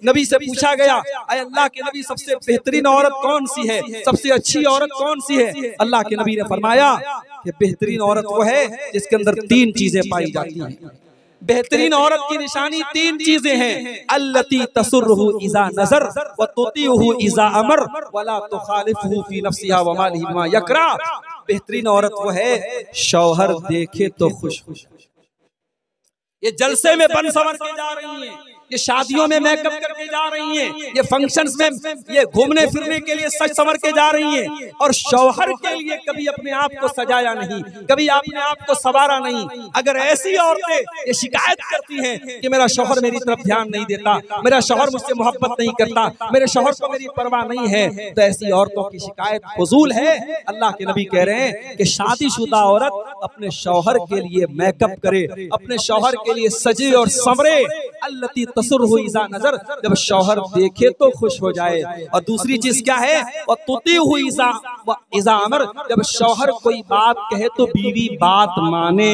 नबी से पूछा गया, अय अल्लाह के नबी सबसे बेहतरीन औरत कौन सी है, सबसे अच्छी औरत कौन सी है? अल्लाह के नबी ने फरमाया कि बेहतरीन औरत वो है जिसके अंदर तीन चीजें पाई जाती हैं। बेहतरीन औरत की निशानी तीन चीजें हैं, अल्लती तसुर्रुहु इज़ा नज़र व तुतीउहु इज़ा अमर वला तुखालिफुहु फी नफ्सिहा व मालिही बिमा यकरा। बेहतरीन औरत वो है शौहर देखे तो खुश। ये जलसे में बन संवर के जा रही हैं, ये शादियों में मेकअप करके जा रही हैं, ये फंक्शंस में ये घूमने फिरने के लिए सज संवर के जा रही हैं, और शौहर के लिए कभी अपने आप को सजाया नहीं, कभी अपने आप को संवारा नहीं। अगर ऐसी औरतें ये शिकायत करती हैं कि मेरा शौहर मेरी तरफ ध्यान नहीं देता, मेरा शौहर मुझसे मोहब्बत नहीं करता, मेरे शौहर को मेरी परवाह नहीं है, तो ऐसी औरतों की शिकायत फजूल है। अल्लाह के नबी कह रहे हैं कि शादीशुदा औरत अपने शौहर के लिए मेकअप करे, अपने शौहर के लिए सजे और संवरे। अल्लती तसुर्रुहु इज़ा नज़र, जब शौहर देखे तो खुश हो जाए। और दूसरी चीज क्या है, और तुतीउहु इज़ा अमर, जब शौहर कोई बात कहे तो बीवी बात माने,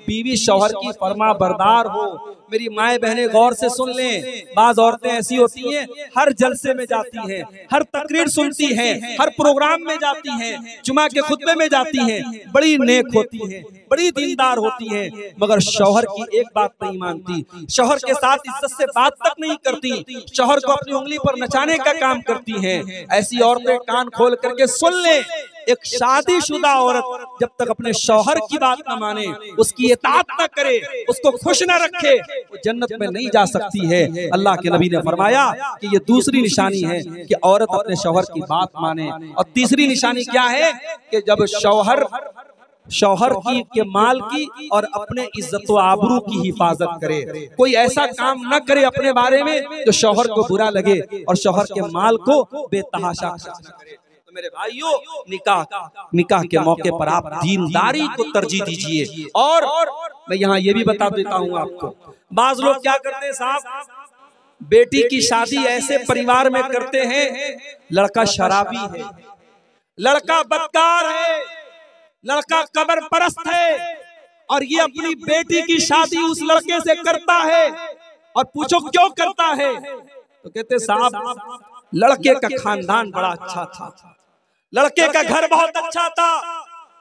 बीवी शौहर की फरमा बरदार हो। मेरी माए बहनें गौर से सुन लें, बाज औरतें ऐसी होती हैं हर जलसे में जाती हैं, हर तकरीर सुनती हैं, हर प्रोग्राम में जाती हैं, जुमा के खुतबे में जाती हैं, बड़ी नेक होती हैं, बड़ी दीनदार होती हैं, मगर शौहर की एक बात नहीं मानती, शौहर के साथ इज्जत से बात तक नहीं करती, शौहर को अपनी उंगली पर नचाने का काम करती हैं। ऐसी औरतें कान खोल करके सुन लें, एक शादीशुदा औरत जब तक अपने शौहर की बात न माने, उसकी इताअत न करे, उसको खुश न रखे, वो जन्नत में नहीं जा सकती है। अल्लाह के नबी ने फरमाया कि ये दूसरी निशानी है कि औरत अपने शौहर की बात माने। और तीसरी निशानी क्या है कि जब शौहर की के माल की और अपने इज्जत व आबरू की हिफाजत करे, कोई ऐसा काम न करे अपने बारे में जो शौहर को बुरा लगे और शौहर के माल को बेतहाशा करे। तो मेरे भाइयों, निकाह के मौके पर आप दीनदारी को तरजीह दीजिए। और मैं यहाँ ये भी बता देता हूँ आपको, बाज लोग क्या करते हैं साहब, बेटी की शादी ऐसे परिवार में करते हैं, लड़का शराबी है, लड़का बदकार है, लड़का कब्र परस्त है, और ये अपनी बेटी की शादी उस लड़के से करता है। और पूछो क्यों करता है, तो कहते साहब लड़के का खानदान बड़ा अच्छा था, लड़के का घर बहुत अच्छा था,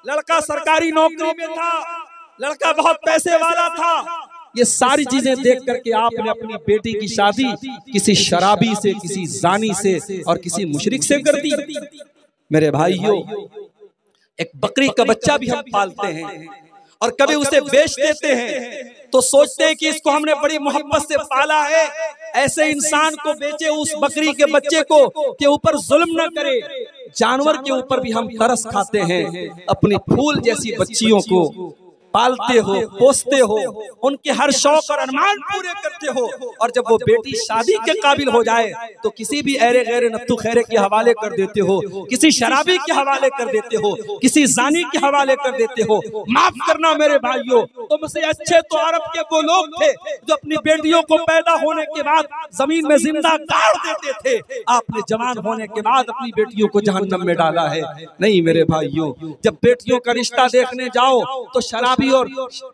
लड़का सरकारी नौकरी में था, लड़का बहुत पैसे वाला था। ये सारी चीजें देख करके आपने अपनी बेटी की शादी किसी शराबी से, किसी जानी से और किसी मुशरिक से कर दी। मेरे भाइयों, एक बकरी का बच्चा भी हम पालते हैं और कभी उसे बेच देते हैं तो सोचते हैं कि इसको हमने बड़ी मोहब्बत से पाला है, ऐसे इंसान को बेचे, उस बकरी के बच्चे को के ऊपर जुल्म न करे। जानवर के ऊपर भी हम तरस खाते हैं, अपनी फूल जैसी बच्चियों को पालते हो, पोसते हो, उनके हर शौक और अरमान पूरे करते हो, और जब वो बेटी शादी के काबिल हो जाए तो किसी भी ऐरे गैरे नत्थु खैरे के हवाले कर देते हो, किसी शराबी के हवाले कर देते हो, किसी जानी के हवाले कर देते हो। माफ करना मेरे भाइयों, तुमसे अच्छे तो अरब के वो लोग थे जो अपनी बेटियों को पैदा होने के बाद जमीन में जिंदा गाड़ देते थे। आपने जवान होने के बाद अपनी बेटियों को जहन्नम में डाला है। नहीं मेरे भाइयों, जब बेटियों का रिश्ता देखने जाओ तो शराब और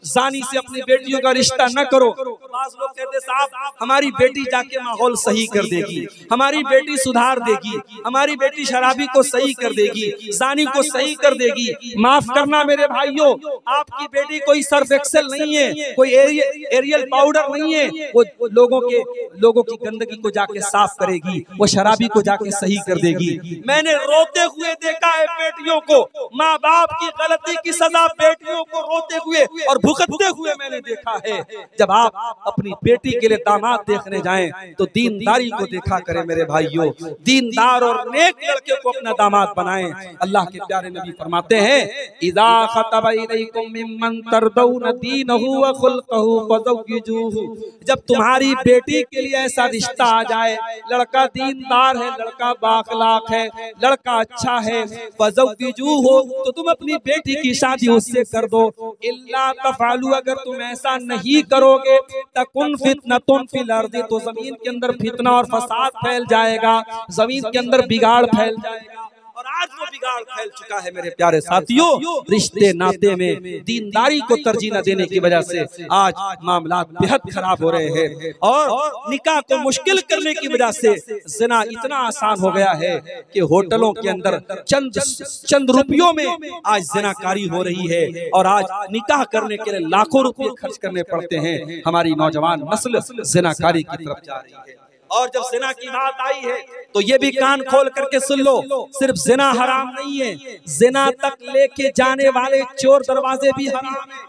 जानी से अपनी बेटियों का रिश्ता न करो। बास लोग कहते साहब हमारी बेटी जाके माहौल सही कर देगी, हमारी बेटी सुधार देगी, हमारी बेटी शराबी को सही कर देगी, जानी को सही कर देगी। माफ करना मेरे भाइयों, आपकी बेटी कोई सर्फ एक्सेल नहीं है, कोई एरियल पाउडर नहीं है, वो लोगों की गंदगी को जाके साफ करेगी, वो शराबी को जाके सही कर देगी। मैंने रोते हुए देखा है बेटियों को, माँ बाप की गलती की सजा बेटियों को रोते हुए और भुगतते हुए मैंने देखा है। जब आप अपनी बेटी के लिए दामाद देखने जाएं तो दीनदारी को देखा करें मेरे भाइयों, दीनदार और नेक लड़के को अपना दामाद बनाएं। अल्लाह के प्यारे नबी फरमाते हैं, इज़ा खतबा इलैकुम मिम्मन तरदौन दीनहु व खुल्क़हु फज़व्विजूहु, जब तुम्हारी बेटी के लिए ऐसा रिश्ता आ जाए, लड़का दीनदार है, लड़का बाखलाक है, लड़का अच्छा है, फज़व्विजूहु, तो तुम अपनी बेटी की शादी उससे कर दो। इल्ला तफालू, अगर तुम ऐसा नहीं करोगे, तकुन फितनतुन फिल अर्दी, तो जमीन के अंदर फितना और फसाद फैल जाएगा, जमीन के अंदर बिगाड़ फैल जाएगा। और समाज को बिगाड़ फैल चुका है। मेरे प्यारे साथियों, रिश्ते नाते में दीनदारी को तरजीह न देने की वजह से आज मामला बेहद खराब हो रहे हैं और निकाह को मुश्किल करने की वजह से ज़िना इतना आसान हो गया है कि होटलों के अंदर चंद रुपयों में आज ज़िनाकारी हो रही है और आज निकाह करने के लिए लाखों रुपए खर्च करने पड़ते हैं। हमारी नौजवान नस्ल ज़िनाकारी की तरफ जा रही है। और जब ज़िना की बात आई है तो ये भी कान खोल करके सुन लो, सिर्फ ज़िना हराम नहीं है, ज़िना तक लेके जाने वाले चोर दरवाजे भी हराम है।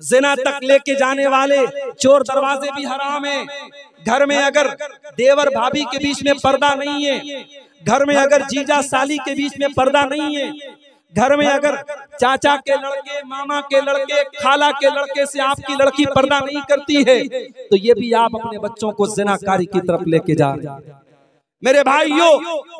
ज़िना तक लेके जाने वाले चोर दरवाजे भी हराम है। घर में अगर देवर भाभी के बीच में पर्दा नहीं है, घर में अगर जीजा साली के बीच में पर्दा नहीं है, घर में अगर चाचा के लड़के, मामा के लड़के, खाला के लड़के से आपकी लड़की पर्दा नहीं करती है तो ये भी आप अपने बच्चों को ज़िनाकारी की तरफ लेके जा रहे हैं। मेरे भाइयों,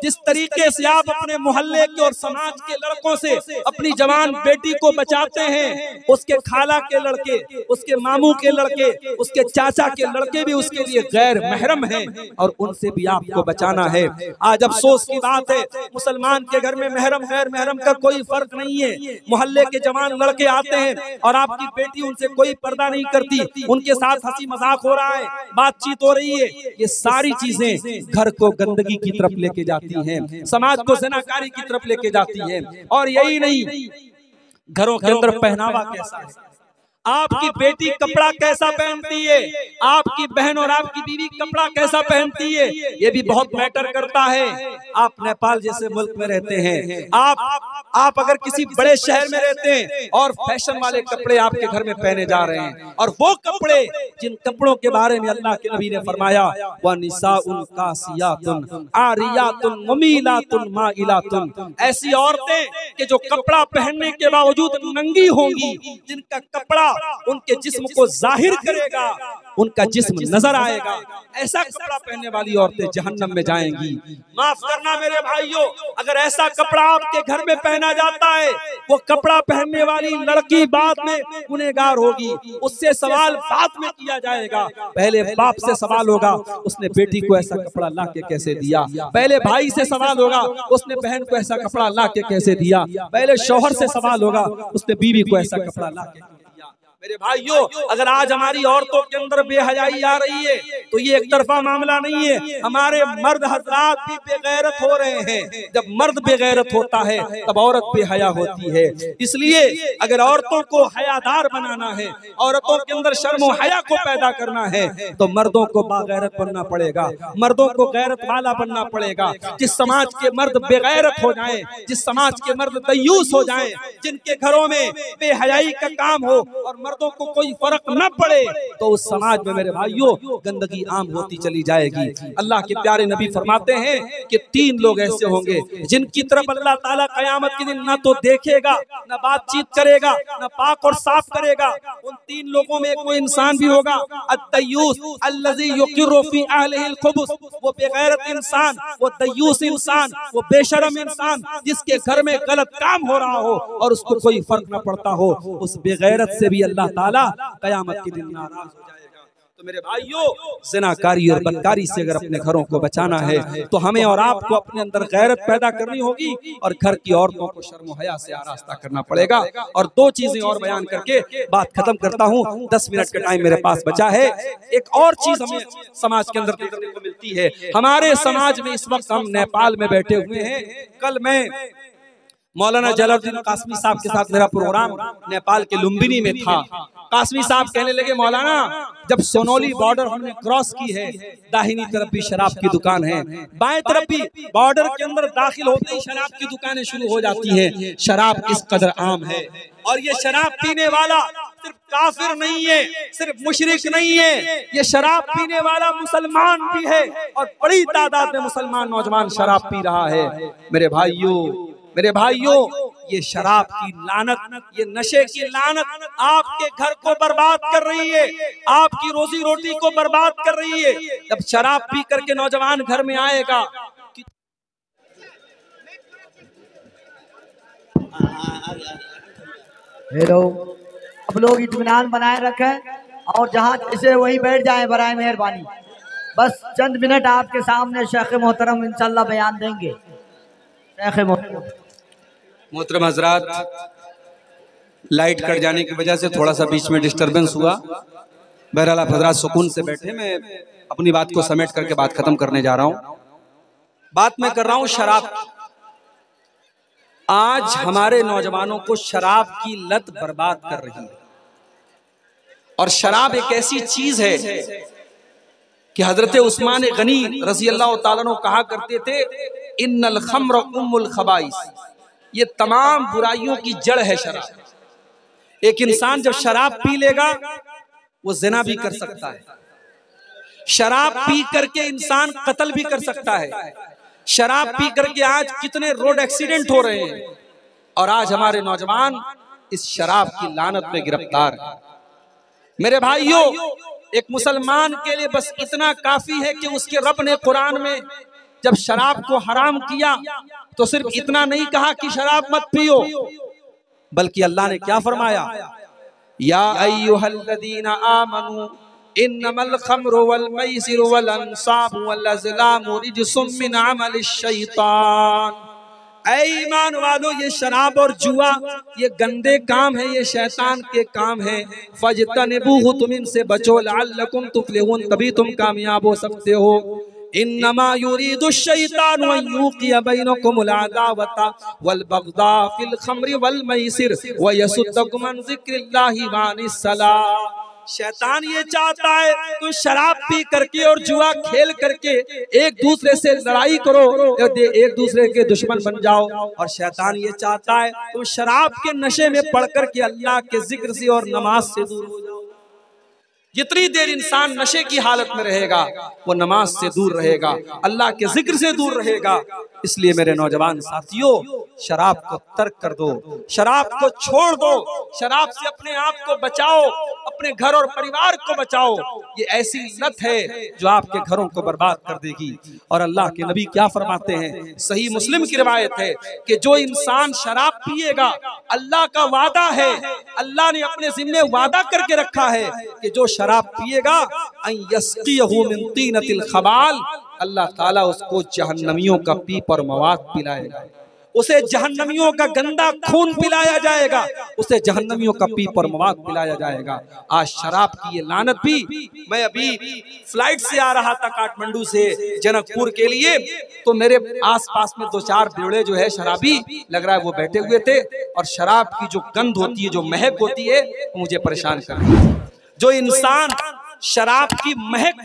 जिस तरीके से आप अपने मोहल्ले के और समाज के लड़कों से अपनी जवान बेटी को बचाते हैं, उसके खाला के लड़के, उसके मामू के लड़के, उसके चाचा के लड़के भी उसके लिए गैर महरम हैं और उनसे भी आपको बचाना है। आज अफसोस की बात है, मुसलमान के घर में महरम गैर महरम का कोई फर्क नहीं है। मोहल्ले के जवान लड़के आते हैं और आपकी बेटी उनसे कोई पर्दा नहीं करती, उनके साथ हंसी मजाक हो रहा है, बातचीत हो रही है। ये सारी चीजें घर को गंदगी की तरफ लेके जाती हैं, समाज को ज़िनाकारी की तरफ लेके जाती हैं। और यही नहीं, घरों के अंदर पहनावा कैसा है, आपकी बेटी कपड़ा कैसा पहनती है, आपकी बहन और आपकी बीवी कपड़ा कैसा पहनती है, ये भी बहुत मैटर करता है। आप नेपाल जैसे मुल्क में रहते हैं, आप अगर किसी बड़े शहर में रहते हैं और फैशन वाले कपड़े आपके घर में पहने जा रहे हैं, और वो कपड़े जिन कपड़ों के बारे में अल्लाह के नबी ने फरमाया व निसाउन कासियातुन आरियातुन मुमीलातुन माइलातुन, ऐसी औरतें कि जो कपड़ा पहनने के बावजूद नंगी होंगी, जिनका कपड़ा उनके जिस्म को जाहिर करेगा, उनका जिस्म नजर आएगा, ऐसा कपड़ा पहनने वाली औरतें जहन्नम में जाएंगी। माफ करना मेरे भाइयों, अगर ऐसा कपड़ा आपके घर में पहना जाता है, वो कपड़ा पहनने वाली लड़की बाद में गुनहगार होगी, उससे सवाल बाद में किया जाएगा। पहले बाप से सवाल होगा, उसने बेटी को ऐसा कपड़ा ला के कैसे दिया, पहले भाई से सवाल होगा, उसने बहन को ऐसा कपड़ा ला के कैसे दिया, पहले शौहर से सवाल होगा, उसने बीवी को ऐसा कपड़ा ला के। मेरे भाइयों, अगर आज हमारी औरतों के अंदर बेहयाई आ रही है तो ये एक तरफा मामला नहीं है, हमारे मर्द हजरात भी बेगैरत हो रहे हैं। जब मर्द बेगैरत होता है तब औरत बेहया होती है। इसलिए अगर औरतों को हयादार बनाना है, औरतों के अंदर शर्म और हया को पैदा करना है तो मर्दों को बागैरत बनना पड़ेगा, मर्दों को गैरत वाला बनना पड़ेगा। जिस समाज के मर्द बेगैरत हो जाएं, जिस समाज के मर्द दयूस हो जाएं, जिनके घरों में बेहयाई का काम हो और मर्दों को कोई फर्क न पड़े, तो उस समाज में मेरे भाइयों गंदगी आम होती चली जाएगी। अल्लाह के प्यारे नबी फरमाते हैं कि 3 लोग ऐसे होंगे जिनकी तरफ अल्लाह ताला कयामत के दिन न तो देखेगा, न बातचीत करेगा, न पाक और साफ करेगा। उन 3 लोगों में कोई इंसान भी होगा, अद्दयूस अल्लज़ी युक़िरु फ़ी अहलिहिल खुबुस, वो बेगैरत इंसान, वो दयूस इंसान, वो बेशरम इंसान जिसके घर में गलत काम हो रहा हो और उसको कोई फर्क न पड़ता हो, उस बेगैरत से भी अल्लाह ताला कयामत के दिन नाराज हो जाएगा। तो मेरे भाइयों, ज़िनाकारी और बदकारी से अगर अपने घरों को बचाना है तो हमें और आपको अपने अंदर गैरत पैदा करनी होगी और घर की औरतों को शर्म हया से आरास्ता करना पड़ेगा। और 2 चीजें और बयान करके बात खत्म करता हूँ, 10 मिनट का टाइम मेरे पास बचा है। एक और चीज हमें समाज के अंदर देखने को मिलती है। हमारे समाज में इस वक्त हम नेपाल में बैठे हुए हैं। कल मैं मौलाना जलालुद्दीन कासमी साहब के साथ मेरा प्रोग्राम नेपाल के लुम्बिनी में था। कासमी साहब कहने लगे, मौलाना जब सोनौली बॉर्डर हमने क्रॉस की है, दाहिनी तरफ भी शराब की दुकान है, बाएं तरफ भी बॉर्डर के अंदर दाखिल होते ही शराब की दुकानें शुरू हो जाती हैं। शराब किस कदर आम है, और ये शराब पीने वाला सिर्फ काफिर नहीं है, सिर्फ मुशरिक नहीं है, ये शराब पीने वाला मुसलमान भी है और बड़ी तादाद में मुसलमान नौजवान शराब पी रहा है। मेरे भाइयों, ये शराब की लानत, ये नशे की लानत आपके घर को बर्बाद कर रही है, आपकी रोजी रोटी को बर्बाद कर रही है। जब शराब पी करके नौजवान घर में आएगा, हेलो, अब लोग इत्मीनान बनाए रखें और जहाँ जैसे वहीं बैठ जाएं बराए मेहरबानी। बस चंद मिनट आपके सामने शेख मोहतरम इंशाल्लाह बयान देंगे। मोहतरम हजरात, लाइट कट जाने की वजह से थोड़ा सा बीच में डिस्टरबेंस हुआ। बहरहाल आप हजरात सुकून से बैठे, मैं अपनी बात को समेट करके बात खत्म करने जा रहा हूं। बात मैं कर रहा हूं शराब। आज हमारे नौजवानों को शराब की लत बर्बाद कर रही है। और शराब एक ऐसी चीज है कि हजरत उस्मान गनी रज़ी अल्लाह ताला अन्हु कहा करते थे, इन्नल खम्र उम्मुल खबाइस, ये तमाम बुराइयों की जड़ है शराब। एक इंसान जब शराब पी लेगा वो ज़िना भी कर सकता है, शराब पी करके इंसान कत्ल भी कर सकता है। शराब पी करके आज कितने रोड एक्सीडेंट हो रहे हैं, और आज हमारे नौजवान इस शराब की लानत में गिरफ्तार है। मेरे भाइयों, एक मुसलमान के लिए बस इतना काफी है कि उसके रब ने कुरान में जब शराब को हराम किया तो सिर्फ इतना नहीं कहा कि शराब मत पियो, बल्कि अल्लाह ने क्या फरमाया, या अय्युहल्लज़ीना आमनू इन्नमल खम्रु वल मैसिरु वल अंसाबु वल अज़लामु रिज्सुम मिन अमलिश शैतान। ऐ ईमान वालों, ये शराब और जुआ ये गंदे काम है, ये शैतान के काम है। फजतनिबूहु, तुम इनसे बचो, लअल्लकुम तुफ्लिहून, तभी तुम कामयाब हो सकते हो। इन्नमा युरीदु शैतानु अन युक़िया बैनकुमुल अदावता वल बग़दा फिल खम्रि वल मैसिर व यसुद्दकुम अन ज़िक्रिल्लाहि व अनिस सलाह। शैतान ये चाहता है तुम शराब पी करके और जुआ खेल करके एक दूसरे से लड़ाई करो, एक दूसरे के दुश्मन बन जाओ। और शैतान ये चाहता है तुम शराब के नशे में पड़ करके अल्लाह के जिक्र से और नमाज से दूर हो जाओ। जितनी देर इंसान नशे की हालत में रहेगा वो नमाज से दूर रहेगा, अल्लाह के जिक्र से दूर रहेगा। इसलिए मेरे नौजवान साथियों, शराब को तर्क कर दो, शराब को छोड़ दो, शराब से अपने आप को बचाओ, अपने घर और परिवार को बचाओ। ये ऐसी लत है जो आपके घरों को बर्बाद कर देगी। और अल्लाह के नबी क्या फरमाते हैं, सही मुस्लिम की रिवायत है कि जो इंसान शराब पिएगा, अल्लाह का वादा है, अल्लाह ने अपने जिम्मे वादा करके रखा है कि जो शराब पिएगा अन यस्क़ियहु मिन तीनतिल खबाल, अल्लाह ताला उसको जहन्नमियों का पीप और मवाद पिलाएगा, उसे जहन्नमियों का गंदा खून पिलाया जाएगा, उसे जहन्नमियों का पीप और मवाद पिलाया जाएगा। आज शराब की ये लानत भी, मैं अभी फ्लाइट से आ रहा था काठमांडू से जनकपुर के लिए, तो मेरे आसपास में 2-4 बेवड़े जो है शराबी लग रहा है वो बैठे हुए थे, और शराब की जो गंध होती है, जो महक होती है, वो मुझे परेशान कर रही है। जो इंसान शराब की महक,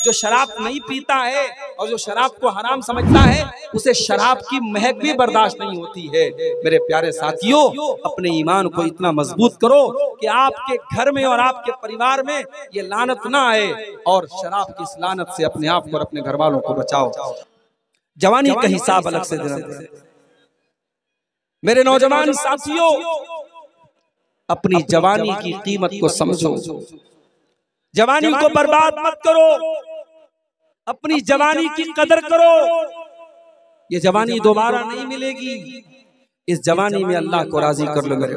जो शराब नहीं पीता है और जो शराब को हराम समझता है, उसे शराब की महक भी बर्दाश्त नहीं होती है। मेरे प्यारे साथियों, अपने ईमान को इतना मजबूत करो कि आपके घर में और आपके परिवार में ये लानत ना आए, और शराब की इस लानत से अपने आप को और अपने घर वालों को बचाओ। जवानी का हिसाब अलग से देना है। मेरे नौजवान साथियों, अपनी जवानी की कीमत को समझो, जवानी को बर्बाद मत करो, अपनी जवानी की कदर करो। ये जवानी दोबारा नहीं मिलेगी, इस जवानी में अल्लाह को राजी कर लो। मेरे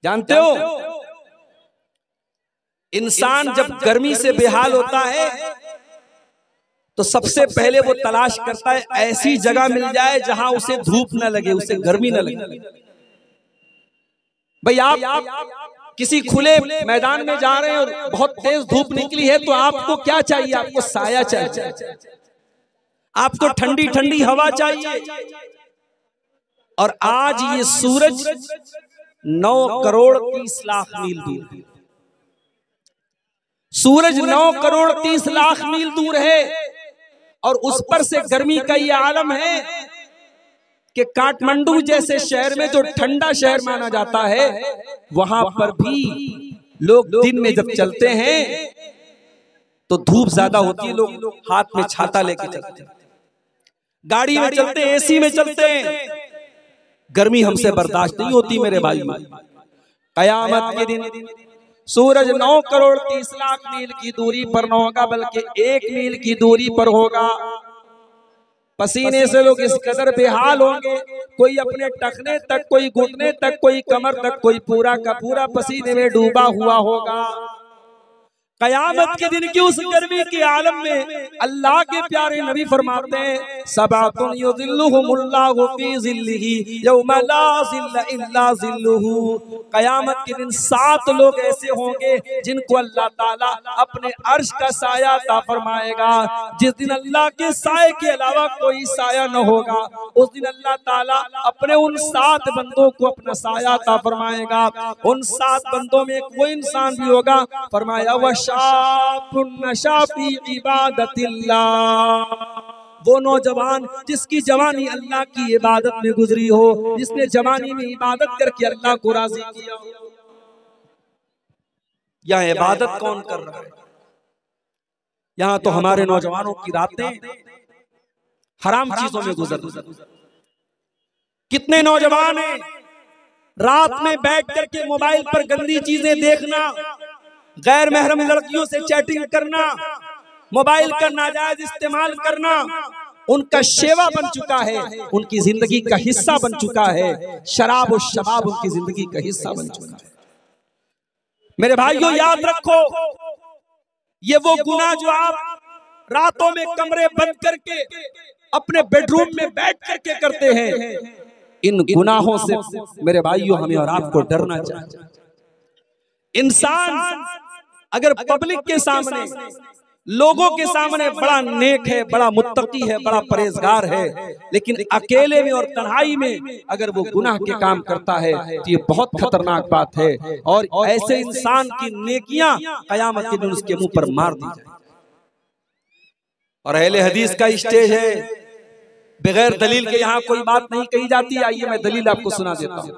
जानते हो, इंसान जब गर्मी से बेहाल होता है तो सबसे पहले वो तलाश करता है ऐसी जगह मिल जाए जहां उसे धूप न लगे, उसे गर्मी न लगे। भाई आप किसी खुले मैदान में जा रहे हैं और बहुत तेज धूप निकली है, तो आपको क्या चाहिए? आपको साया चाहिए, आपको ठंडी ठंडी हवा चाहिए। और आज ये सूरज 9 करोड़ 30 लाख मील दूर, सूरज 9 करोड़ 30 लाख मील दूर है, और उस पर से गर्मी का ये आलम है कि काठमांडू जैसे शहर में, जो ठंडा शहर माना जाता है, वहां पर भी लोग दिन में जब चलते हैं तो धूप ज्यादा होती है, लोग हाथ में छाता लेके चलते हैं, गाड़ी में चलते हैं, एसी में चलते हैं, गर्मी हमसे बर्दाश्त नहीं होती। मेरे भाई, कयामत के दिन सूरज 9 करोड़ 30 लाख मील की दूरी पर न होगा, बल्कि 1 मील की दूरी पर होगा। पसीने से लोग इस कदर बेहाल होंगे, कोई अपने टखने तक, कोई घुटने तक, कोई कमर तक, कोई पूरा का पूरा पसीने में डूबा हुआ होगा। कयामत के दिन की उस गर्मी के आलम में अल्लाह के प्यारे नबी फरमाते हैं सबातुन युज़िल्लुहुमुल्लाहु फी ज़िल्लिही यौमा ला ज़िल्ला इल्ला ज़िल्लुहु। कयामत के दिन 7 लोग ऐसे होंगे जिनको अल्लाह ताला अपने अर्श का साया अता फरमाएगा। जिस दिन अल्लाह के साए के अलावा कोई साया न होगा, उस दिन अल्लाह ताला अपने उन 7 बंदों को अपना साया अता फरमाएगा। उन 7 बंदों में कोई इंसान भी होगा, फरमाया वह वो नौजवान जिसकी जवानी अल्लाह की इबादत में गुजरी हो, जिसने जवानी में इबादत करके अल्लाह को राजी किया हो। यह इबादत कौन कर रहा है? यहाँ तो हमारे नौजवानों की रातें हराम चीजों में गुजर। कितने नौजवान हैं रात में बैठ करके मोबाइल पर गंदी चीजें देखना, गैर महरम लड़कियों से चैटिंग करना, मोबाइल का नाजायज इस्तेमाल करना उनका शेवा बन चुका है, उनकी जिंदगी का हिस्सा बन चुका है। शराब और शबाब उनकी जिंदगी का हिस्सा बन चुका है। मेरे भाइयों याद रखो, ये वो गुनाह जो आप रातों में कमरे बंद करके अपने बेडरूम में बैठ करके करते हैं, इन गुनाहों से मेरे भाइयों हमें और आपको डरना चाहिए। इंसान अगर पब्लिक के सामने, लोगों के सामने बड़ा नेक है, बड़ा मुत्तकी है, बड़ा परहेजगार है, लेकिन अकेले में और तन्हाई में अगर वो गुनाह के काम करता है तो ये बहुत खतरनाक बात है। और ऐसे इंसान की नेकियां कयामत के दिन उसके मुंह पर मार दी जाए। और अहले हदीस का स्टेज है, बगैर दलील के यहाँ कोई बात नहीं कही जाती। आइए मैं दलील आपको सुना देता हूँ।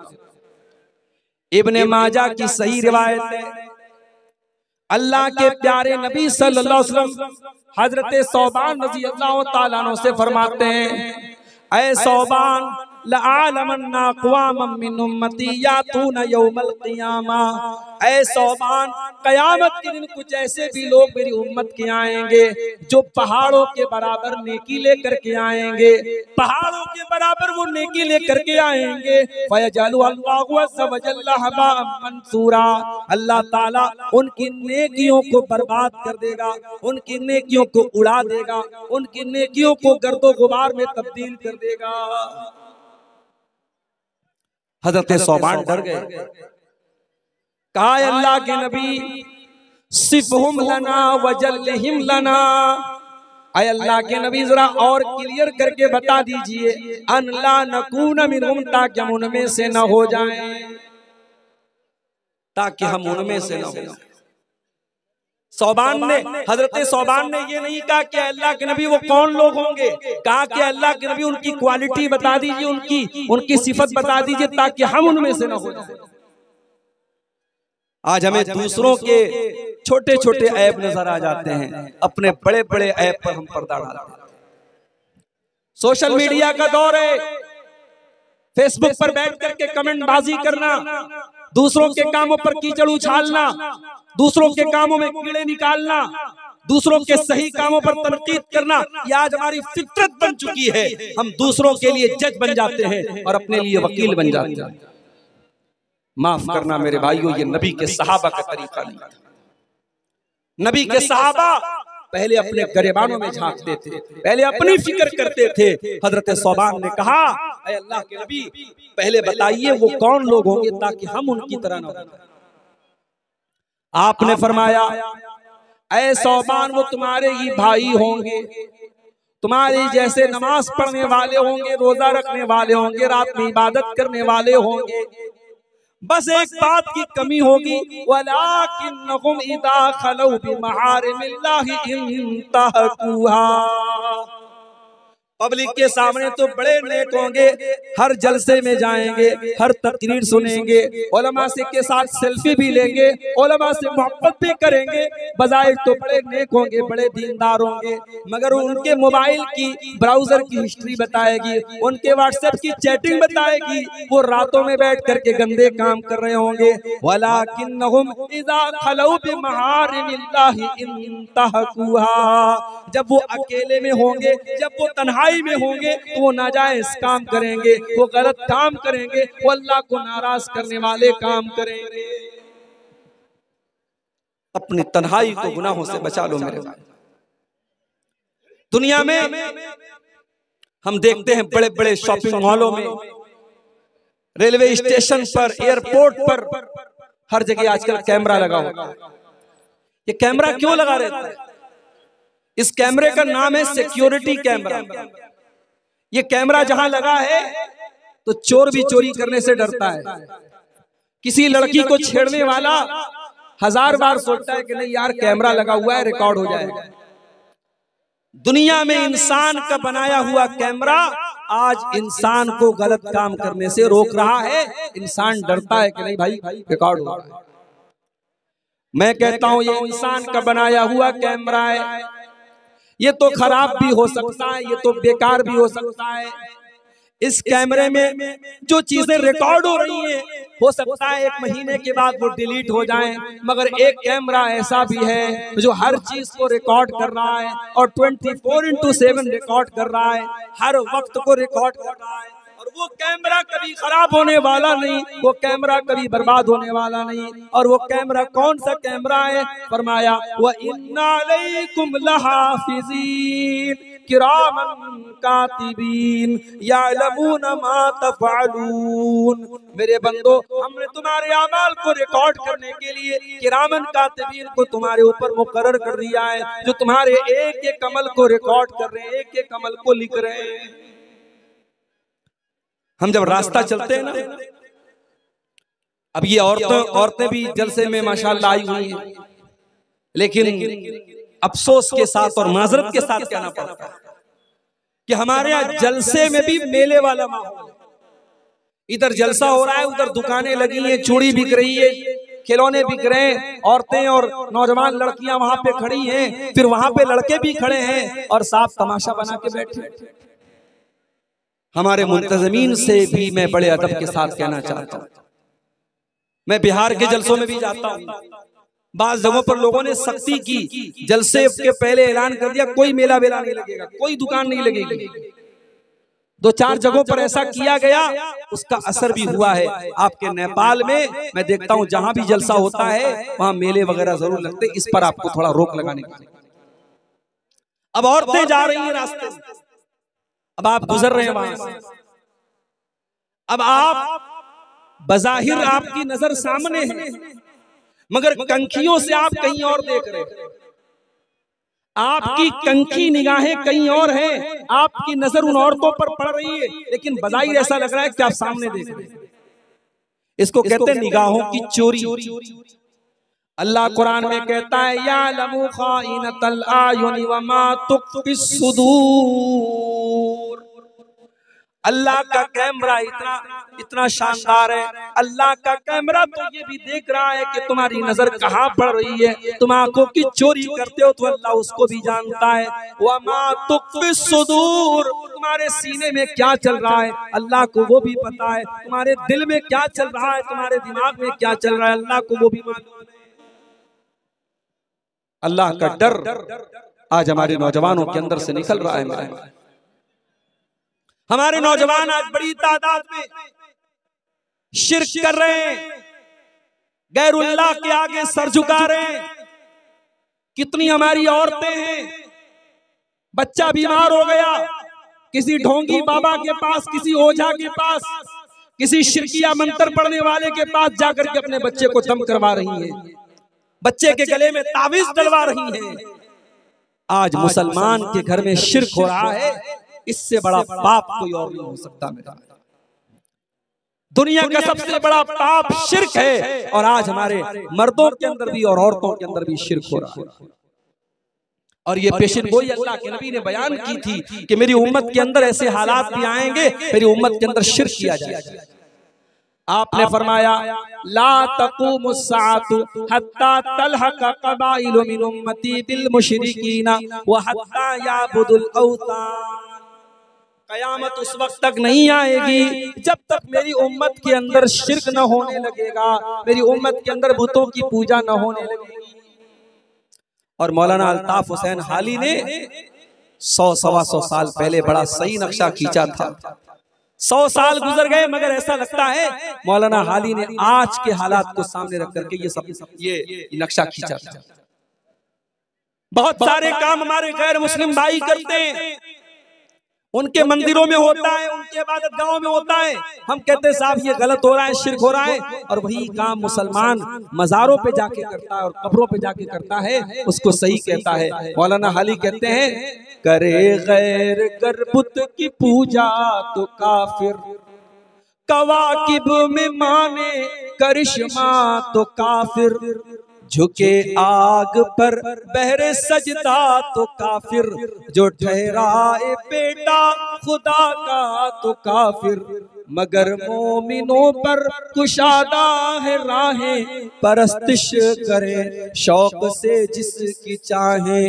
इब्ने माजा की सही रिवायत है, अल्लाह के प्यारे नबी सल्लल्लाहु अलैहि वसल्लम हजरत सौबान रज़ी अल्लाह ताला अन्हु से फरमाते हैं, ऐ सौबान लअलमन्ना अक़वामम मिन उम्मती यातूना यौमल क़ियामा। ऐ सौबान, कयामत के दिन कुछ ऐसे भी लोग मेरी उम्मत के आएंगे जो पहाड़ों के बराबर नेकी लेकर के आएंगे, पहाड़ों के बराबर वो नेकी लेकर के आएंगे। फयजअलु अल्लाहु अज़्ज़ा व जल्ला हबाअम मंसूरा, अल्लाह ताला उनकी नेकियों को बर्बाद कर देगा, उनकी नेकियों को उड़ा देगा, उनकी नेकियों को गर्दो गुबार में तब्दील कर देगा। हज़रत सौबान डर गए, कहा अल्लाह के नबी सिफ़हुम लना वजल्लिहिम लना। आय अल्लाह के नबी जरा और क्लियर करके बता दीजिए, अन ला नकून मिनहुम, ताकि हम उनमें से न हो जाएं, ताकि हम उनमें से न हो जाएं। हजरत सौबान ने ये नहीं कहा कि अल्लाह के नबी वो कौन लोग होंगे, कहा कि अल्लाह के नबी उनकी क्वालिटी बता दीजिए, उनकी सिफत बता दीजिए, ताकि हम उनमें से न हो जाए। आज हमें दूसरों के छोटे छोटे ऐब नजर आ जाते हैं, अपने बड़े बड़े ऐब पर हम पर्दा डालते हैं। सोशल मीडिया का दौर है, फेसबुक पर बैठ करके कमेंट बाजी करना, दूसरों के कामों पर कीचड़ उछालना, दूसरों के कामों में कीड़े निकालना, दूसरों के सही कामों पर तनकीद करना, यह आज हमारी फितरत बन चुकी है। हम दूसरों के लिए जज बन जाते हैं और अपने लिए वकील बन जाते हैं। माफ करना मेरे भाइयों, ये नबी के सहाबा का तरीका नहीं था। नबी के सहाबा पहले अपने गरेबानों में झांकते थे, पहले अपनी फिक्र करते थे। हजरत सौबान ने कहा, ऐ अल्लाह के नबी पहले बताइए वो कौन लोग होंगे ताकि हम उनकी तरह न हो। आपने फरमाया, ऐ सौबान वो तुम्हारे ही भाई होंगे, तुम्हारे जैसे नमाज पढ़ने वाले होंगे, रोजा रखने वाले होंगे, रात में इबादत करने वाले होंगे। बस एक बात की कमी होगी, वलाकिन्नहुम इज़ा खलौ बिमहारिमिल्लाहि इंतहकुहा। पब्लिक के सामने तो बड़े नेक होंगे, हर जलसे में जाएंगे, हर तकरीर सुनेंगे, उलमा से के साथ सेल्फी भी लेंगे, उलमा से मोहब्बत भी करेंगे, बजाय तो बड़े नेक होंगे, बड़े दीनदार होंगे, मगर उनके मोबाइल की ब्राउजर की हिस्ट्री बताएगी, उनके व्हाट्सएप की चैटिंग बताएगी, वो रातों में बैठ करके गंदे काम कर रहे होंगे। वलाकिन्नहुम इज़ा खलौ बिमहारिमिल्लाहि इंतहकुहा। जब वो अकेले में होंगे, जब वो तन्हाई में होंगे, तो वो नाजायज काम करेंगे, वो गलत काम करेंगे, वो अल्लाह को नाराज करने वाले काम करेंगे। अपनी तन्हाई को गुनाहों से बचा लो मेरे भाई। दुनिया में हम देखते हैं बड़े बड़े शॉपिंग मॉलों में, रेलवे स्टेशन पर, एयरपोर्ट पर, हर जगह आजकल कैमरा लगा हुआ है। ये कैमरा क्यों लगा रहता है? इस कैमरे का नाम है सिक्योरिटी कैमरा। ये कैमरा जहां लगा है तो चोर भी चोरी करने से डरता है। किसी लड़की को छेड़ने वाला 1000 बार सोचता है कि नहीं यार कैमरा लगा हुआ है, रिकॉर्ड हो जाएगा। दुनिया में इंसान का बनाया हुआ कैमरा आज इंसान को गलत काम करने से रोक रहा है। इंसान डरता है कि नहीं भाई रिकॉर्ड हो रहा है। मैं कहता हूं ये इंसान का बनाया हुआ कैमरा है, ये तो खराब भी हो सकता है, ये तो बेकार भी हो सकता है। इस कैमरे में जो चीजें रिकॉर्ड हो रही हैं, हो सकता है 1 महीने के बाद वो डिलीट हो जाएं, मगर एक कैमरा ऐसा भी है जो हर चीज को रिकॉर्ड कर रहा है और 24/7 रिकॉर्ड कर रहा है, हर वक्त को रिकॉर्ड कर रहा है। और वो कैमरा कभी खराब होने वाला नहीं, वो कैमरा कभी बर्बाद होने वाला नहीं। और वो कैमरा कौन सा कैमरा है? फरमाया व इन्ना अलैकुम लहाफिज़ीन किरामन कातिबीन यअलमून मा तफ़अलून। मेरे बंदो, हमने तुम्हारे अमाल को रिकॉर्ड करने के लिए किरामन कातिबीन को तुम्हारे ऊपर मुकर्रर कर दिया है, जो तुम्हारे एक एक अमल को रिकॉर्ड कर रहे हैं, एक एक अमल को लिख रहे हैं। हम जब रास्ता चलते हैं ना, अब ये औरतें भी जलसे में माशाल्लाह आई हुई हैं, लेकिन अफसोस के साथ और माजरत के साथ कहना पड़ता है कि हमारे यहाँ जलसे में भी मेले वाला माहौल। इधर जलसा हो रहा है, उधर दुकानें लगी हैं, चूड़ी बिक रही है, खिलौने बिक रहे हैं, औरतें और नौजवान लड़कियां वहां पे खड़ी हैं, फिर वहां पे लड़के भी खड़े हैं और साफ तमाशा बना के बैठे। हमारे मुंतज़मीन से भी मैं बड़े अदब के साथ कहना चाहता हूँ, मैं बिहार के जलसों में भी जाता हूँ, बाज़ जगहों पर लोगों ने सख्ती की, जलसे के पहले ऐलान कर दिया कोई मेला वेला नहीं लगेगा, कोई दुकान नहीं लगेगी। 2-4 जगहों पर ऐसा किया गया, उसका असर भी हुआ है। आपके नेपाल में मैं देखता हूँ जहां भी जलसा होता है वहां मेले वगैरह जरूर लगते, इस पर आपको थोड़ा रोक लगाने की। अब औरतें जा रही हैं रास्ते में, अब आप गुजर रहे हैं वहां से, अब आप बज़ाहिर आपकी नजर सामने है, मगर कंखियों से आप कहीं और देख रहे हैं। आपकी कंखी निगाहें कहीं और है, आपकी नजर उन औरतों पर पड़ रही है, लेकिन बज़ाहिर ऐसा लग रहा है कि आप सामने देख रहे हैं। इसको कहते हैं निगाहों की चोरी। अल्लाह कुरान में कहता है यालमु खाइनतल आयुनि व मा तुख्फिस सुदूर। अल्लाह का कैमरा इतना शानदार है। अल्लाह का कैमरा तो ये भी देख रहा है कि तुम्हारी नजर कहाँ पड़ रही है, तुम आंखों की चोरी करते हो तो अल्लाह उसको भी जानता है। वमा तुख्फिस सुदूर, तुम्हारे सीने में क्या चल रहा है अल्लाह को वो भी पता है, तुम्हारे दिल में क्या चल रहा है, तुम्हारे दिमाग में क्या चल रहा है अल्लाह को वो भी मालूम है। अल्लाह का डर आज हमारे नौजवानों के अंदर से निकल रहा है। मेरे हमारे नौजवान आज बड़ी तादाद में शिर्क कर रहे हैं, गैरुल्लाह के आगे सर झुका रहे हैं। कितनी हमारी औरतें हैं, बच्चा बीमार हो गया, किसी ढोंगी बाबा के पास, किसी ओझा के पास, किसी शिरकिया मंत्र पढ़ने वाले के पास जाकर के अपने बच्चे को दम करवा रही हैं, बच्चे के गले में तावीज डलवा रही हैं। आज मुसलमान के घर में शिर्क हो रहा है, इससे बड़ा पाप कोई और नहीं हो सकता। मेरा दुनिया का सबसे बड़ा पाप शिर्क है, और आज हमारे मर्दों के अंदर भी और औरतों के अंदर भी शिर्क हो रहा है। और ये पेशिन गोई अल्लाह के नबी ने बयान की थी कि मेरी उम्मत के अंदर ऐसे हालात भी आएंगे, मेरी उम्मत के अंदर शिर्क किया जाएगा। आपने फरमाया ला तक़ूमुस्साअतु हत्ता तलहक़ क़बाइलु मिन उम्मती बिल मुशरिकीना व हत्ता याबुदुल औतान। कयामत उस वक्त तक नहीं आएगी जब तक मेरी उम्मत के अंदर शिर्क न होने लगेगा, मेरी उम्मत के अंदर बुतों की पूजा न होने लगेगी। और मौलाना अल्ताफ हुसैन हाली ने 100-125 साल पहले बड़ा सही नक्शा खींचा था। 100 साल गुजर गए मगर ऐसा लगता है मौलाना हाली ने आज के हालात को सामने रख करके ये नक्शा खींचा था। बहुत सारे काम हमारे गैर मुस्लिम भाई करते हैं, उनके मंदिरों में होता है, उनके इबादत गाहों में होता है, हम कहते हैं साहब ये गलत हो रहा है, शिर्क हो रहा है, और वही काम मुसलमान मज़ारों पे जाके करता है और कब्रों पे जाके करता है, उसको सही कहता है। मौलाना हाली कहते हैं करे गैर कर बुत की पूजा तो काफिर, कवाकिब में माने करिश्मा तो काफिर, झुके आग पर बहरे सजदा तो काफिर, जो ठहराए बेटा खुदा का तो काफिर, मगर मोमिनों पर कुशादा है राहें, परस्तिश करे शौक से जिसकी चाहे,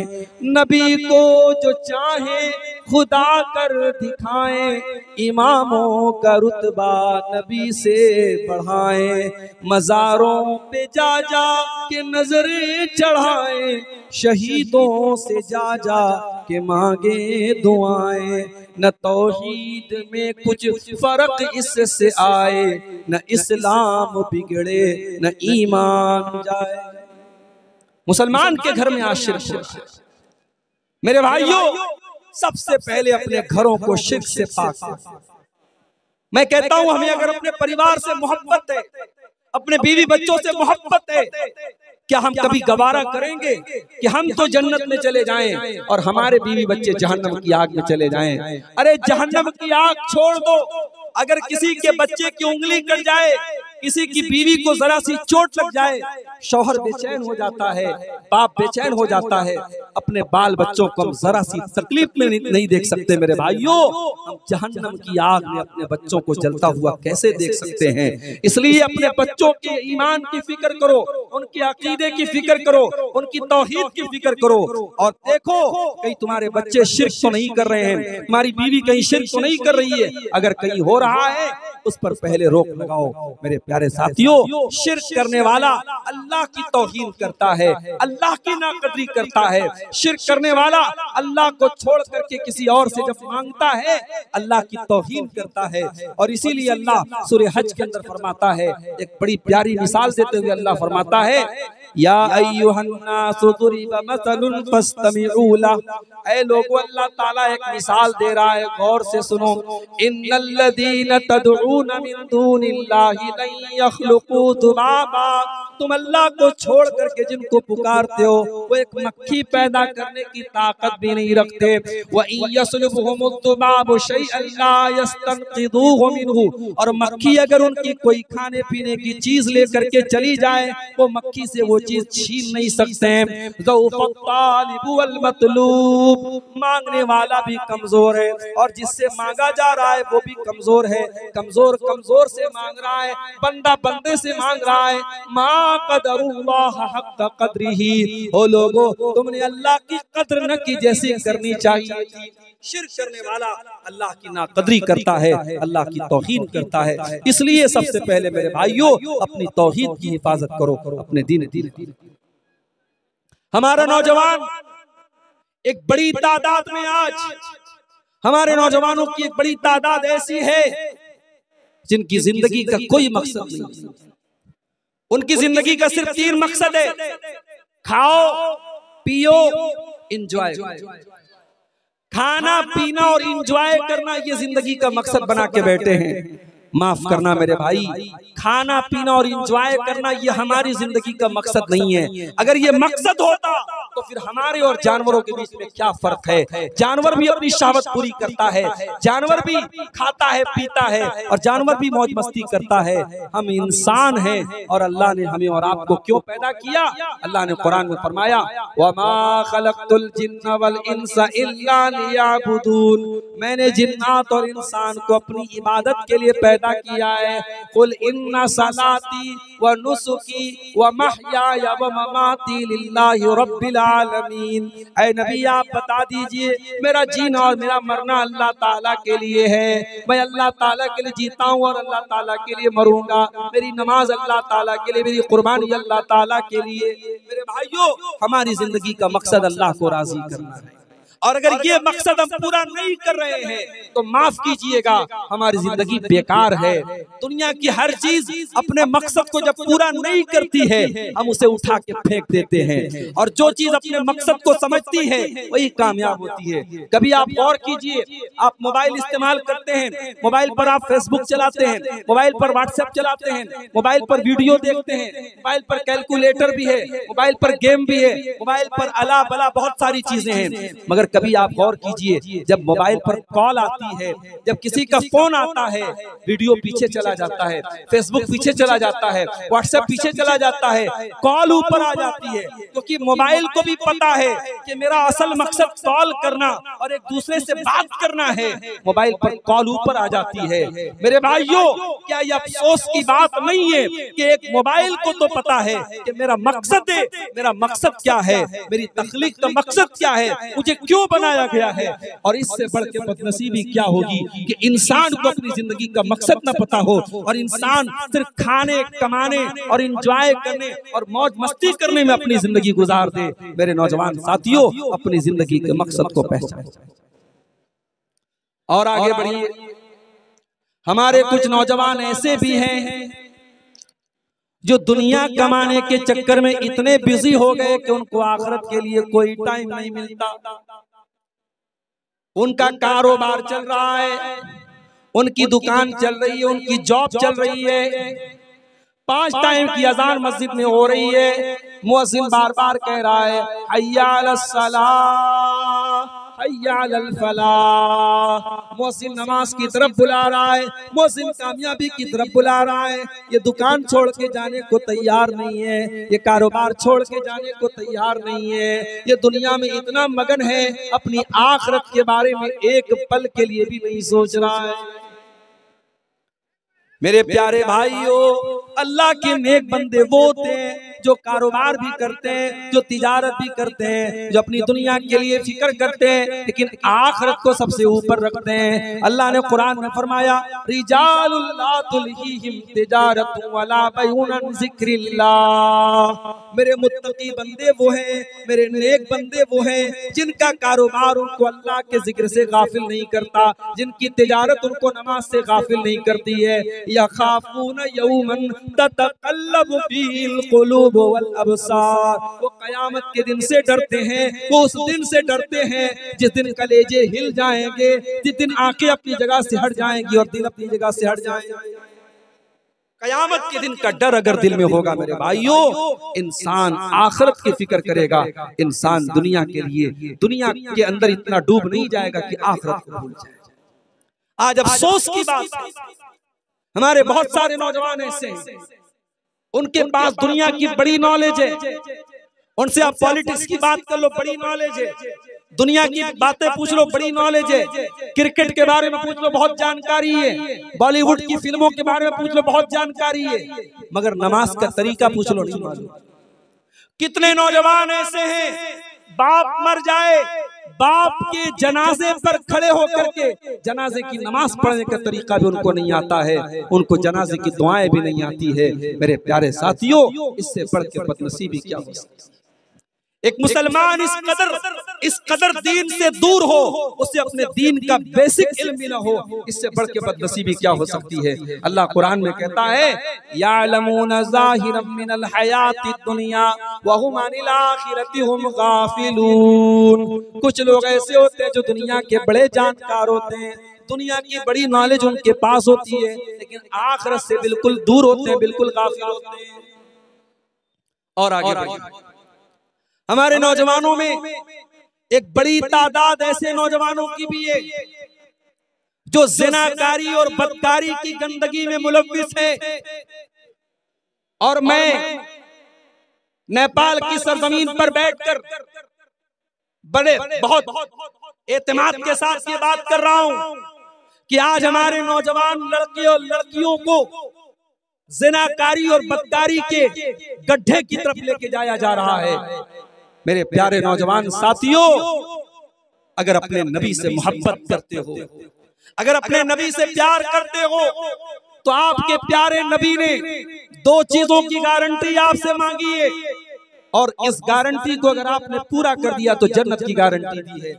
नबी को जो चाहे खुदा कर दिखाएं, इमामों का रुतबा नबी से बढ़ाएं, मज़ारों पे जा जा के नजरें चढ़ाएं, शहीदों से जा जा के मांगे दुआएं, न तौहीद में कुछ फर्क इससे आए, न इस्लाम बिगड़े न ईमान जाए। मुसलमान के घर में आज शिर्क हो रहा है। मेरे भाइयों, सबसे पहले अपने घरों को शिर्क से पाक करो। मैं कहता हूं हमें अगर अपने परिवार से मोहब्बत है, अपने बीवी बच्चों से मोहब्बत है, क्या हम कभी गवारा करेंगे कि हम तो जन्नत में चले जाएं और हमारे बीवी बच्चे जहन्नम की आग में चले जाएं? अरे जहन्नम की आग छोड़ दो, अगर किसी के बच्चे की उंगली कट जाए, किसी की बीवी को जरा सी चोट लग जाए, शौहर बेचैन हो जाता है, बाप बेचैन हो जाता है, अपने बाल बच्चों को हम जरा सी तकलीफ में नहीं देख सकते। मेरे भाइयों, हम जहन्नम की आग में अपने बच्चों को जलता हुआ कैसे देख सकते हैं? इसलिए अपने बच्चों के ईमान की फिक्र करो, उनके अकीदे की फिक्र करो, उनकी तौहीद की फिक्र करो, और देखो कहीं तुम्हारे बच्चे शिर्क तो नहीं कर रहे हैं, तुम्हारी बीवी कहीं शिर्क तो नहीं कर रही है। अगर कहीं हो रहा है उस पर पहले रोक लगाओ। मेरे प्यारे साथियों, शिर्क करने वाला अल्लाह की तौहीन करता है, अल्लाह की नाकदरी करता है। शिर्क करने वाला अल्लाह को छोड़ करके किसी और से जब मांगता है, अल्लाह की तौहीन करता है। और इसीलिए अल्लाह सूरह हज के अंदर फरमाता है, एक बड़ी प्यारी मिसाल देते हुए अल्लाह फरमाता है, या अय्युहन्नासु दुरिबा मसलुन फस्तमिऊ लह। ऐ लोगों, अल्लाह ताला एक मिसाल दे रहा है, गौर से सुनो। इन्नल्लज़ीना तदऊन मिन दूनिल्लाहि लन यख्लुकू दुबाबा। तुम अल्लाह को छोड़ करके जिनको पुकारते हो, वो एक मक्खी पैदा करने की ताकत भी नहीं रखते। व इन यसलुबहुमुद दुबाबु शैअन ला यस्तनक़िदूहु मिनहु। और मक्खी अगर उनकी कोई खाने पीने की चीज लेकर के चली जाए, वो मक्खी से वो चीज छीन नहीं सकते हैं। ज़ऊफ़त तालिबु वल मतलूब। मांगने वाला भी कमजोर है और जिससे मांगा जा रहा है वो भी कमजोर है। कमजोर कमजोर से मांग रहा है, बंदा बंदे से मांग रहा है। मा क़दरुल्लाह हक़्क़ क़द्रिही। ओ लोगो, तुमने अल्लाह की कद्र न की जैसी करनी चाहिए थी। शिर्क करने वाला अल्लाह की नाकदरी करता है, अल्लाह की तौहीन करता है। इसलिए सबसे पहले मेरे भाइयों, अपनी तौहीद की हिफाजत करो, अपने दीन। हमारा नौजवान एक बड़ी तादाद में, आज हमारे नौजवानों की एक बड़ी तादाद ऐसी है जिनकी जिंदगी का कोई मकसद नहीं। उनकी जिंदगी का सिर्फ 3 मकसद है, खाओ पियो एंजॉय। खाना पीना और एंजॉय करना, ये जिंदगी का मकसद बना के बैठे हैं। माफ करना मेरे भाई, खाना पीना और एंजॉय करना ये हमारी जिंदगी का मकसद नहीं है। अगर ये मकसद होता तो फिर हमारे और जानवरों के बीच में क्या फर्क है? जानवर भी अपनी शहवत पूरी करता है, जानवर भी खाता है पीता है, और जानवर भी मौज मस्ती करता है। हम इंसान हैं और अल्लाह ने हमें और आपको क्यों पैदा किया? अल्लाह ने कुरान में फरमाया, वमा खलक़तुल जिन्ना वल इंसा इल्ला लियअबुदून। मैंने जिन्नात और इंसान को अपनी इबादत के लिए पैदा किया है। कुल इन्ना सलाती व नुसुकी व महयाया व ममाती लिल्लाहि रब्बिल आलमीन। ऐ नबी, आप बता दीजिए, मेरा जीना और मेरा मरना अल्लाह ताला के लिए है। मैं अल्लाह ताला के लिए जीता हूँ और अल्लाह ताला के लिए मरूंगा। मेरी नमाज अल्लाह ताला के लिए, मेरी कुर्बानी अल्लाह ताला के लिए। मेरे भाइयों, हमारी जिंदगी का मकसद अल्लाह को राजी करना है, और अगर ये मकसद हम पूरा नहीं कर रहे हैं तो माफ कीजिएगा, हमारी जिंदगी बेकार है। दुनिया की हर चीज अपने मकसद को जब पूरा नहीं करती है हम उसे उठा के फेंक देते हैं, और जो चीज अपने मकसद को समझती है वही कामयाब होती है। कभी आप गौर कीजिए, आप मोबाइल इस्तेमाल करते हैं, मोबाइल पर आप फेसबुक चलाते हैं, मोबाइल पर व्हाट्सएप चलाते हैं, मोबाइल पर वीडियो देखते हैं, मोबाइल पर कैलकुलेटर भी है, मोबाइल पर गेम भी है, मोबाइल पर अला बला बहुत सारी चीजें हैं। मगर कभी आप गौर कीजिए, जब मोबाइल पर कॉल आती है, जब किसी का फोन आता है, वीडियो पीछे चला जाता है, फेसबुक पीछे चला जाता है, व्हाट्सएप पीछे चला जाता है, कॉल ऊपर आ जाती है, क्योंकि मोबाइल को भी पता है कि मेरा असल मकसद कॉल करना और एक दूसरे से बात करना है। मोबाइल पर कॉल ऊपर आ जाती है। मेरे भाइयों, क्या यह अफसोस की बात नहीं है कि एक मोबाइल को तो पता है कि मेरा मकसद है, मेरा मकसद क्या है, मेरी तख्लीक का मकसद क्या है, मुझे क्यों बनाया गया है। और इससे बढ़ के बदनसीबी क्या होगी कि इंसान को अपनी जिंदगी का मकसद न पता हो और इंसान सिर्फ खाने, कमाने और एंजॉय करने और मौज मस्ती करने में अपनी जिंदगी गुजार दे। मेरे नौजवान साथियों, अपनी जिंदगी के मकसद को पहचानें और आगे बढ़िए। हमारे कुछ नौजवान ऐसे भी हैं जो दुनिया कमाने के चक्कर में इतने बिजी हो गए कि उनको आखिरत के लिए कोई टाइम नहीं मिलता। उनका कारोबार चल रहा है, उनकी दुकान चल रही है, उनकी जॉब चल रही है, 5 टाइम की अजान मस्जिद में हो रही है, मुअज्जिन बार बार कह रहा है हय्या अलस सलाह हय्या अलल फलाह। मुअज्जिन नमाज की तरफ बुला रहा है, मुअज्जिन कामयाबी की तरफ बुला रहा है। ये दुकान छोड़ के जाने को तैयार नहीं है, ये कारोबार छोड़ के जाने को तैयार नहीं है। ये दुनिया में इतना मगन है, अपनी आखिरत के बारे में एक पल के लिए भी नहीं सोच रहा है। मेरे प्यारे भाइयों, अल्लाह के नेक बंदे वो होते हैं जो कारोबार भी करते हैं, जो तिजारत भी करते हैं, जो अपनी दुनिया के लिए फिक्र करते हैं, लेकिन आखिरत को सबसे ऊपर रखते हैं। अल्लाह ने कुरान में फरमाया रिजालुल ला तुल्हीहिम तिजारतु वला बैउन अन जिक्रिल्लाह। मेरे मुत्तकी बंदे वो हैं, मेरे नेक बंदे वो हैं जिनका कारोबार उनको अल्लाह के जिक्र से गाफिल नहीं करता, जिनकी तिजारत उनको नमाज से गाफिल नहीं करती है। यखाफून यौमन ततक़ल्लबु फीहिल क़ुलूब वल अबसार। वो कयामत के दिन से डरते हैं, वो उस दिन से डरते हैं जिस दिन कलेजे हिल जाएंगे, जिस दिन आंखें अपनी जगह से हट जाएंगी और दिल अपनी जगह से हट जाएंगे। कयामत के दिन का डर अगर दिल में होगा मेरे भाइयों, इंसान आखिरत की फिक्र करेगा। इंसान दुनिया के लिए दुनिया के अंदर इतना डूब नहीं जाएगा कि आखिरत को भूल जाए। आज अफसोस की बात है, हमारे बहुत सारे नौजवान ऐसे हैं, उनके पास दुनिया की बड़ी नॉलेज है, उनसे आप पॉलिटिक्स की बात कर लो, बड़ी नॉलेज है, दुनिया की बातें पूछ लो, बड़ी नॉलेज है, क्रिकेट के बारे में पूछ लो, बहुत जानकारी है, बॉलीवुड की फिल्मों के बारे में पूछ लो, बहुत जानकारी है, मगर नमाज का तरीका पूछ लो नहीं मालूम। कितने नौजवान ऐसे हैं, बाप मर जाए, बाप के जनाजे पर खड़े होकर के जनाजे की नमाज पढ़ने का तरीका भी उनको नहीं आता है, उनको जनाजे की दुआएं भी नहीं आती है। मेरे प्यारे साथियों, इससे बढ़ के बदनसीबी क्या हो सकती है। एक मुसलमान इस कदर दीन से दूर हो, उसे अपने दीन का बेसिक इल्म भी ना हो, इससे बढ़ के बदनसीबी क्या हो सकती है। अल्लाह कुरान में कहता है यालमून ज़ाहिरम मिनल हयातिद दुनिया व हुम अनिल आखिरति हुम गाफिलून। कुछ लोग ऐसे होते हैं जो दुनिया के बड़े जानकार होते हैं, दुनिया की बड़ी नॉलेज उनके पास होती है, लेकिन आखिरत से बिल्कुल दूर होते हैं, बिल्कुल गाफिल होते हैं। और आगे हमारे नौजवानों में एक बड़ी तादाद ऐसे नौजवानों की भी है जो ज़िनाकारी और बदकारी की गंदगी में मुलव्विस है। और मैं नेपाल की सरजमीन पर बैठकर बड़े बहुत एतमाद के साथ ये बात कर रहा हूं कि आज हमारे नौजवान लड़के और लड़कियों को ज़िनाकारी और बदकारी के गड्ढे की तरफ लेके जाया जा रहा है। मेरे प्यारे नौजवान साथियों, अगर अपने नबी से मोहब्बत करते हो, अगर अपने नबी से प्यार करते हो, तो आपके प्यारे नबी ने 2 चीजों की गारंटी आपसे मांगी है, और इस गारंटी को अगर आपने पूरा कर दिया तो जन्नत की गारंटी दी है।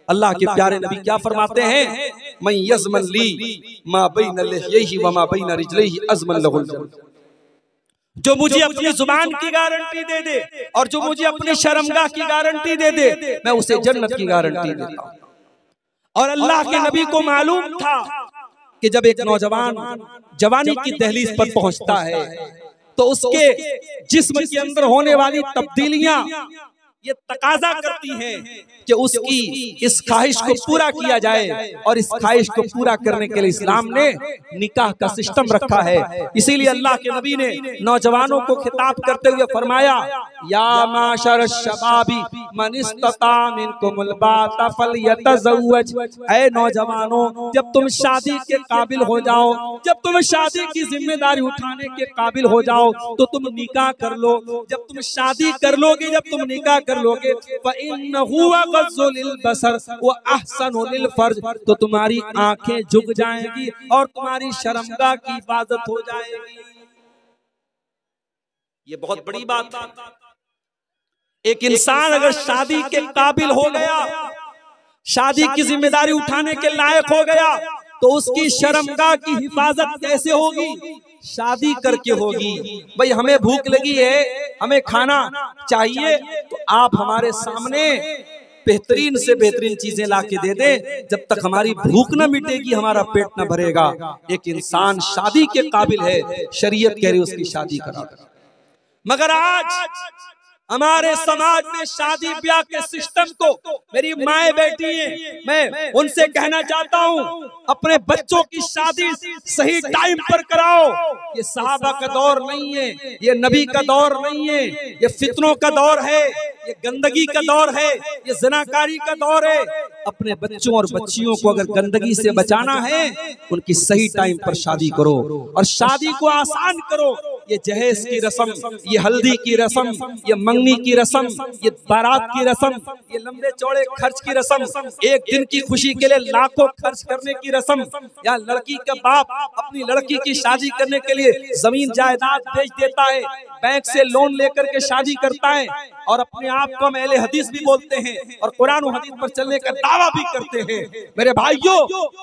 अल्लाह के प्यारे नबी क्या फरमाते हैं, मैं यज़मन ली मा बैन लिह्यैहि व मा बैन रिजलैहि अज़मन लहुल जन्नह। जो मुझे अपनी जुबान की गारंटी दे दे और जो मुझे अपनी शर्मगाह की गारंटी दे दे, मैं उसे जन्नत की गारंटी देता हूं। और अल्लाह के नबी को मालूम था कि जब एक नौजवान जवानी की दहलीज पर पहुंचता है तो उसके जिस्म के अंदर होने वाली तब्दीलियां ये तकाजा करती हैं कि उसकी इस ख्वाहिश को पूरा किया जाए, और इस ख्वाहिश को पूरा करने के लिए इस्लाम ने निकाह का सिस्टम रखा है। इसीलिए अल्लाह के नबी ने नौजवानों को खिताब करते हुए फरमाया, या माशर शबाबी मन इस्तता मिनकुमुल बाता फलयतज़व्वज। ऐ नौजवानों, जब तुम शादी के काबिल हो जाओ, जब तुम शादी की जिम्मेदारी उठाने के काबिल हो जाओ तो तुम निकाह कर लो। जब तुम शादी कर लोगे, जब तुम निकाह कर लोगे, फ़इन्नहु अग़ज़्ज़ु लिलबसर व अहसनु लिलफ़र्ज, तो तुम्हारी आंखें झुक जाएंगी और तुम्हारी शर्मगाह की हिफाजत हो जाएगी। ये बहुत बड़ी बात है। एक इंसान अगर शादी के काबिल हो गया, शादी की जिम्मेदारी उठाने के लायक हो गया, तो उसकी शर्मगाह की हिफाजत कैसे होगी? शादी करके होगी। भाई हमें भूख लगी है, हमें खाना चाहिए, तो आप हमारे सामने बेहतरीन से बेहतरीन चीजें ला के दे दें। जब तक हमारी भूख न मिटेगी, हमारा पेट न भरेगा। एक इंसान शादी के काबिल है, शरीयत कह रही है उसकी शादी करा। मगर आज हमारे समाज में शादी ब्याह के सिस्टम को, मेरी माएं बैठी हैं, मैं उनसे कहना चाहता हूं, अपने बच्चों की शादी सही टाइम पर कराओ। ये सहाबा का दौर नहीं है, ये नबी का दौर नहीं है, ये फितनों का दौर है, ये गंदगी का दौर है, ये ज़नाकारी का दौर है। अपने बच्चों और बच्चियों को अगर गंदगी से बचाना है, उनकी सही टाइम पर शादी करो और शादी को आसान करो। ये जहेज की रस्म, ये हल्दी की रस्म, ये मंगनी की रस्म, ये बारात की रस्म, ये लंबे चौड़े खर्च की रस्म, एक दिन की खुशी के लिए लाखों खर्च करने की रस्म, या लड़की का बाप अपनी लड़की की शादी करने के लिए जमीन जायदाद बेच देता है, बैंक से लोन लेकर के शादी करता है, और अपने आप को हम अहले हदीस भी बोलते हैं और कुरान और हदीस पर चलने का दावा भी करते हैं। मेरे भाइयों,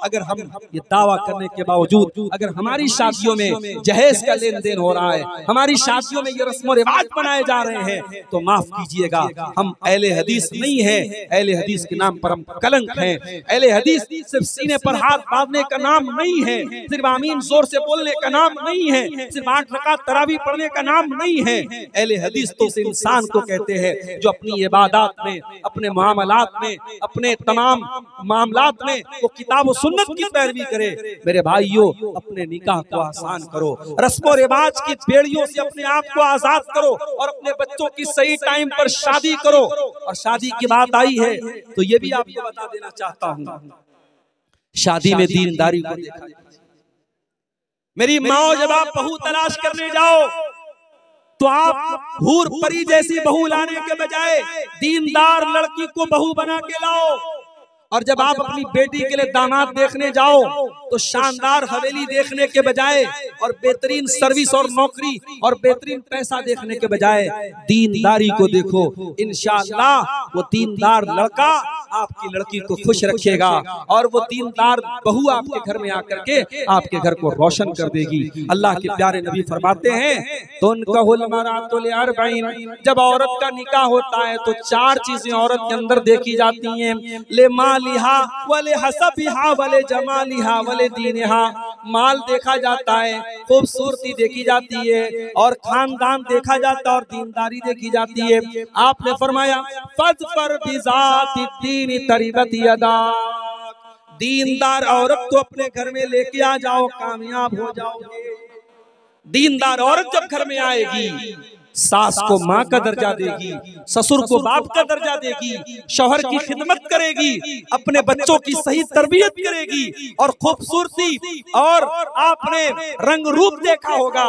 अगर हम ये दावा करने के बावजूद अगर हमारी शादियों में जहेज का लेन देन हो रहा है, हमारी शादियों में ये रस्म रिवाज बनाए जा रहे हैं, तो माफ कीजिएगा, हम अहले हदीस नहीं हैं। अहले हदीस के नाम पर हम कलंक हैं। अहले हदीस सिर्फ सीने पर हाथ बांधने का नाम नहीं है, सिर्फ आमीन जोर से बोलने का नाम नहीं है, सिर्फ 8 रकात तरावी पढ़ने का नाम नहीं है। अहले हदीस तो उस इंसान को कहते हैं जो अपनी इबादत में, अपने मामलात में, अपने तमाम मामलात में वो किताब और सुन्नत की पैरवी करे। मेरे भाइयों, अपने निकाह को आसान करो, रस्म और रिवाज की बेड़ियों से अपने आप को आजाद करो और अपने बच्चों की सही टाइम पर शादी करो। और शादी की बात आई है तो ये भी आपको बता देना चाहता हूं, शादी में दीनदारी को देखा। मेरी माँ, जब आप बहू तलाश करने जाओ तो आप हूर परी जैसी बहू लाने के बजाय दीनदार लड़की को बहू बना के लाओ। और जब आप अपनी बेटी के लिए दामाद देखने जाओ तो शानदार हवेली देखने के बजाय और बेहतरीन सर्विस और नौकरी और बेहतरीन पैसा देखने के बजाय दीनदारी को देखो। इंशाअल्लाह वो दीनदार लड़का आपकी लड़की को खुश रखेगा और वो दीनदार बहू आपके घर में आकर के आपके घर को रोशन कर देगी। अल्लाह के प्यारे नबी फरमाते हैं, जब औरत का निकाह होता है तो 4 चीजें औरत के अंदर देखी जाती हैं। ले मालिहा वले हसबिहा वले जमालिहा वले दीनिहा। माल देखा जाता है, खूबसूरती देखी जाती है, और खानदान देखा जाता है, और दीनदारी देखी जाती है। आपने फरमाया फज़फर बिज़ाति दीन तरिबत यदा। दीनदार औरत को अपने घर में लेके आ जाओ, कामयाब हो जाओगे। दीनदार औरत जब घर में आएगी, सास को माँ का दर्जा देगी, ससुर को बाप का दर्जा देगी, शौहर की खिदमत करेगी, अपने बच्चों की सही तरबियत करेगी, और खूबसूरती और आपने रंग रूप देखा होगा।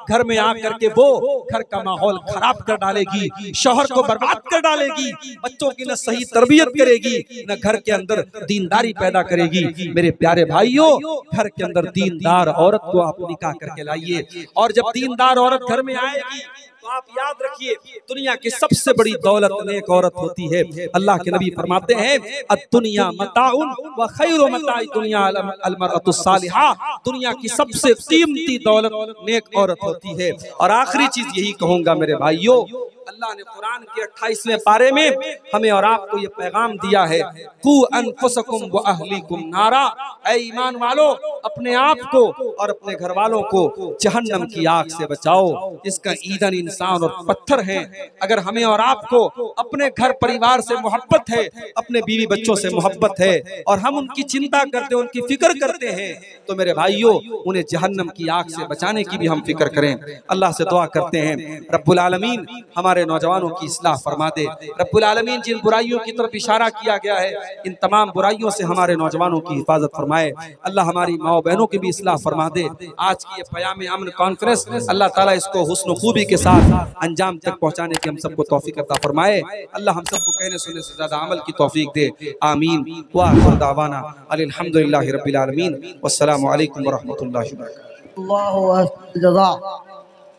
घर में आकर के वो घर का माहौल खराब कर डालेगी, शौहर को बर्बाद कर डालेगी, बच्चों की न सही तरबियत करेगी, न घर के अंदर दीनदारी पैदा करेगी। मेरे प्यारे भाइयों, घर के अंदर दीनदार औरत को आप निकाह करके लाइए, और जब दीनदार औरत घर में आएगी तो आप याद रखिए दुनिया की सबसे बड़ी दौलत नेक औरत होती है। अल्लाह के नबी फरमाते हैं अद्दुनिया मताउन व खैरु मताई दुनिया अल मरअतुस सालिहा, दुनिया की सबसे कीमती दौलत नेक औरत होती है। और आखिरी चीज यही कहूंगा मेरे भाइयों, अल्लाह ने कुरान के 28वें पारे में हमें और आपको ये पैगाम दिया है, कू अनफुसकुम व अहलीकुम नारा, ऐ ईमान वालों अपने आप को और अपने घर वालों को जहन्नम की आग से बचाओ। इसका ईंधन इंसान और पत्थर है। अगर हमें और आपको अपने घर परिवार से मोहब्बत है, अपने बीवी बच्चों से मोहब्बत है और हम उनकी चिंता करते हैं, उनकी फिक्र करते हैं, तो मेरे भाइयों उन्हें जहन्नम की आग से बचाने की भी हम फिक्र करें। अल्लाह से दुआ करते हैं रब्बुल आलमीन हमारे नौजवानों की इस्लाह फरमा दे। रब्बुल आलमीन जिन बुराइयों की तरफ इशारा किया गया है, इन तमाम बुराइयों से हमारे नौजवानों की हिफाजत फरमाए। अल्लाह हमारी माओ बहनों की भी इस्लाह फरमा दे। आज की ये क़याम अमन कॉन्फ्रेंस अल्लाह ताला इसको हुस्न खूबी के साथ अंजाम तक पहुँचाने की हम सबको तौफीक अता फरमाए। अल्लाह हम सबको कहने सुनने से ज्यादा अमल की तौफीक दे। आमीन व आखिर दावाना अल्हम्दुलिल्लाहि रब्बिल आलमीन वस्सलामु अलैकुम व रहमतुल्लाहि व बरकातुहू। जज़ा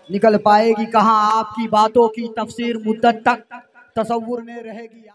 निकल पाएगी कहाँ आपकी बातों की तफसीर मुद्दत तक तसव्वुर में रहेगी।